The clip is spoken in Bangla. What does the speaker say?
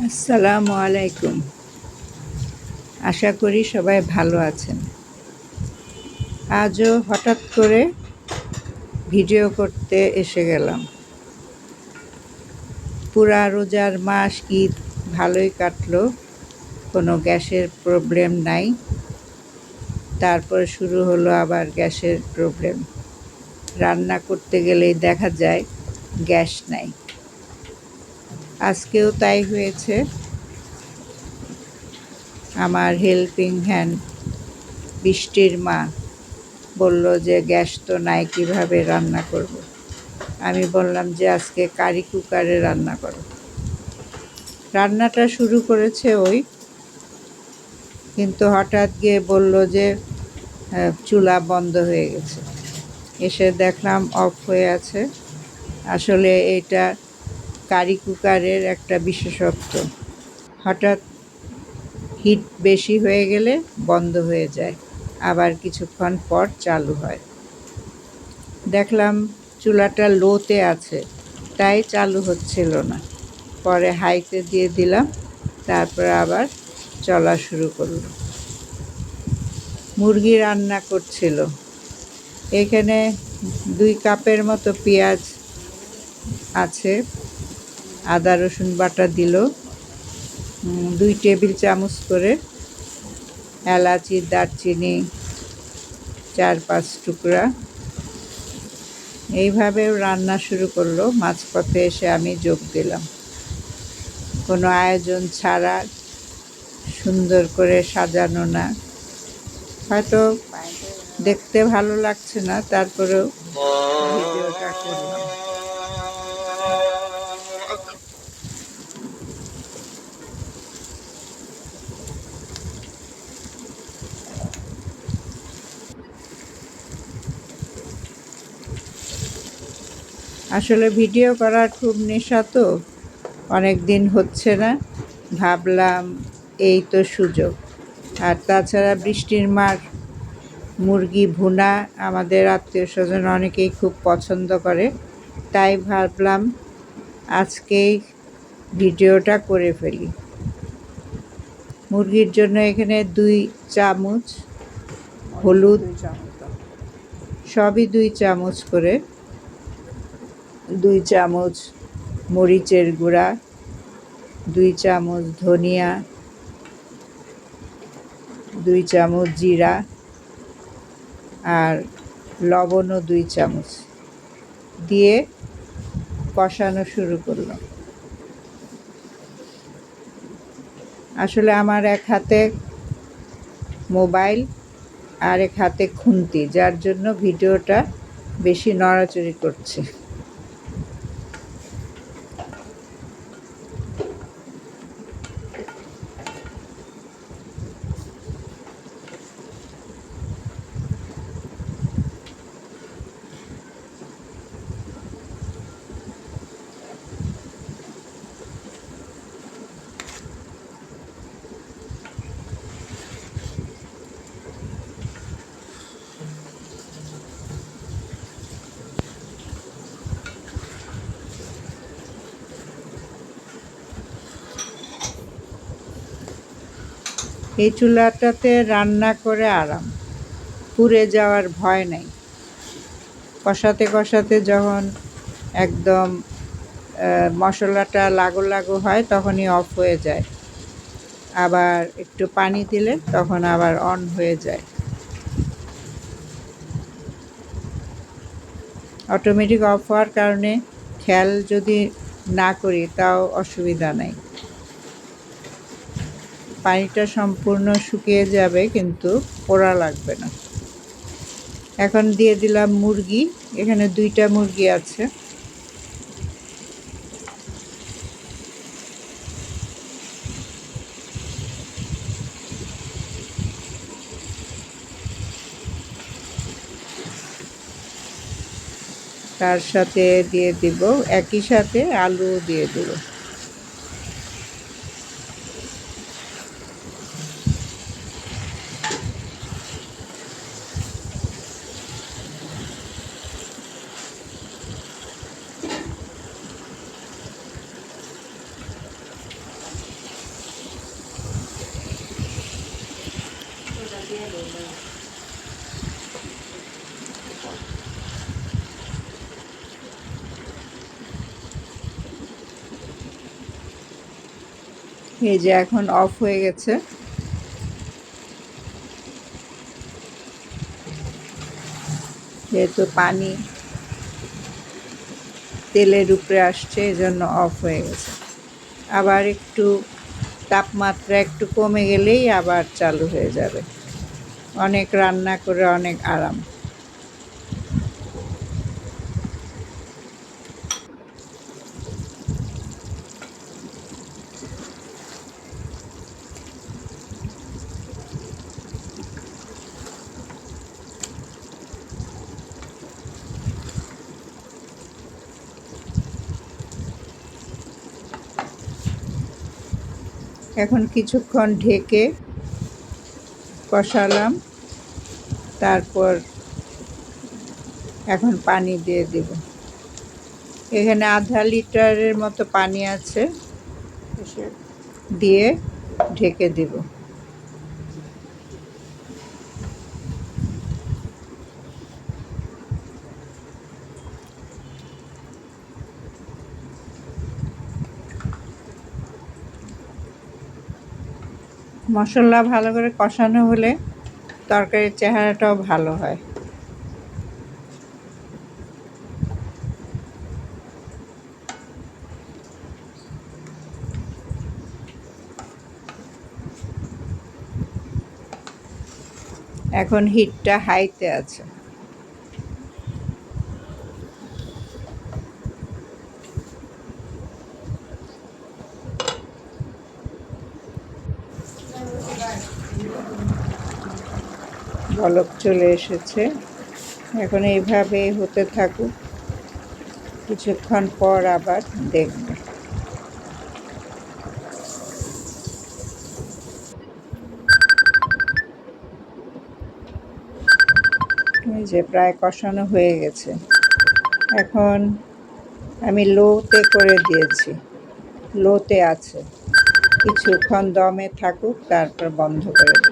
আসসালামু আলাইকুম। আশা করি সবাই ভালো আছেন। আজও হঠাৎ করে ভিডিও করতে এসে গেলাম। পুরা রোজার মাস ঈদ ভালোই কাটলো, কোনো গ্যাসের প্রবলেম নাই। তারপর শুরু হলো আবার গ্যাসের প্রবলেম। রান্না করতে গেলেই দেখা যায় গ্যাস নাই। আজকেও তাই হয়েছে। আমার হেল্পিং হ্যান্ড বৃষ্টির মা বলল যে গ্যাস তো নাই, কিভাবে রান্না করব। আমি বললাম যে আজকে কারি কুকারে রান্না করো। রান্নাটা শুরু করেছে ওই, কিন্তু হঠাৎ গিয়ে বলল যে চুলা বন্ধ হয়ে গেছে। এসে দেখলাম অফ হয়ে আছে। আসলে এটা কারি কুকারের একটা বিশেষত্ব, হঠাৎ হিট বেশি হয়ে গেলে বন্ধ হয়ে যায়, আবার কিছুক্ষণ পর চালু হয়। দেখলাম চুলাটা লোতে আছে, তাই চালু হচ্ছিল না। পরে হাইতে দিয়ে দিলাম, তারপর আবার চলা শুরু করলো। মুরগি রান্না করছিল। এখানে 2 কাপের মতো পেঁয়াজ আছে, আদা রসুন বাটা দিল, 2 টেবিল চামচ করে এলাচি, দারচিনি 4-5 টুকরা। এইভাবেও রান্না শুরু করলো। মাঝপথে এসে আমি যোগ দিলাম। কোনো আয়োজন ছাড়া, সুন্দর করে সাজানো না। হয়তো দেখতে ভালো লাগছে না, তারপরেও ভিডিওটা করলাম। আসলে ভিডিও করার খুব নেশা তো, অনেক দিন হচ্ছে না, ভাবলাম এই তো সুযোগ। আর তাছাড়া বৃষ্টির মার মুরগি ভুনা আমাদের আত্মীয়স্বজন অনেকেই খুব পছন্দ করে, তাই ভাবলাম আজকেই ভিডিওটা করে ফেলি। মুরগির জন্য এখানে 2 চামচ হলুদ, সবই 2 চামচ করে, 2 চামচ মরিচের গুঁড়া, 2 চামচ ধনিয়া, 2 চামচ জিরা আর লবণও 2 চামচ দিয়ে কষানো শুরু করলাম। আসলে আমার এক হাতে মোবাইল আর এক হাতে খুন্তি, যার জন্য ভিডিওটা বেশি নড়াচড়ি করছে। এই চুলাটাতে রান্না করে আরাম, পুড়ে যাওয়ার ভয় নাই। কষাতে কষাতে যখন একদম মশলাটা লাগো লাগো হয়, তখনই অফ হয়ে যায়। আবার একটু পানি দিলে তখন আবার অন হয়ে যায়। অটোমেটিক অফ হওয়ার কারণে খেয়াল যদি না করি তাও অসুবিধা নাই। পানিটা সম্পূর্ণ শুকিয়ে যাবে, কিন্তু পোড়া লাগবে না। এখন দিয়ে দিলাম মুরগি। এখানে 2টা মুরগি আছে। তার সাথে দিয়ে দিব, একই সাথে আলুও দিয়ে দেব। এই যে এখন অফ হয়ে গেছে। যেহেতু পানি তেলের উপরে আসছে এজন্য অফ হয়ে গেছে। আবার একটু তাপমাত্রা একটু কমে গেলেই আবার চালু হয়ে যাবে। অনেক রান্না করে অনেক আরাম। এখন কিছুক্ষণ ঢেকে কষালাম, তারপর এখন পানি দিয়ে দেব। এখানে আধা লিটারের মতো পানি আছে, দিয়ে ঢেকে দেব। মশলা ভালো করে কষানো হলে তরকারির চেহারাটাও ভালো হয়। এখন হিটটা হাইতে আছে। বলক চলে এসেছে। এখন এইভাবে হতে থাকুক, কিছুক্ষণ পর আবার দেখবে। এই যে প্রায় কষানো হয়ে গেছে। এখন আমি লোতে করে দিয়েছি, লোতে আছে। কিছুক্ষণ দমে থাকুক, তারপর বন্ধ করে দেব।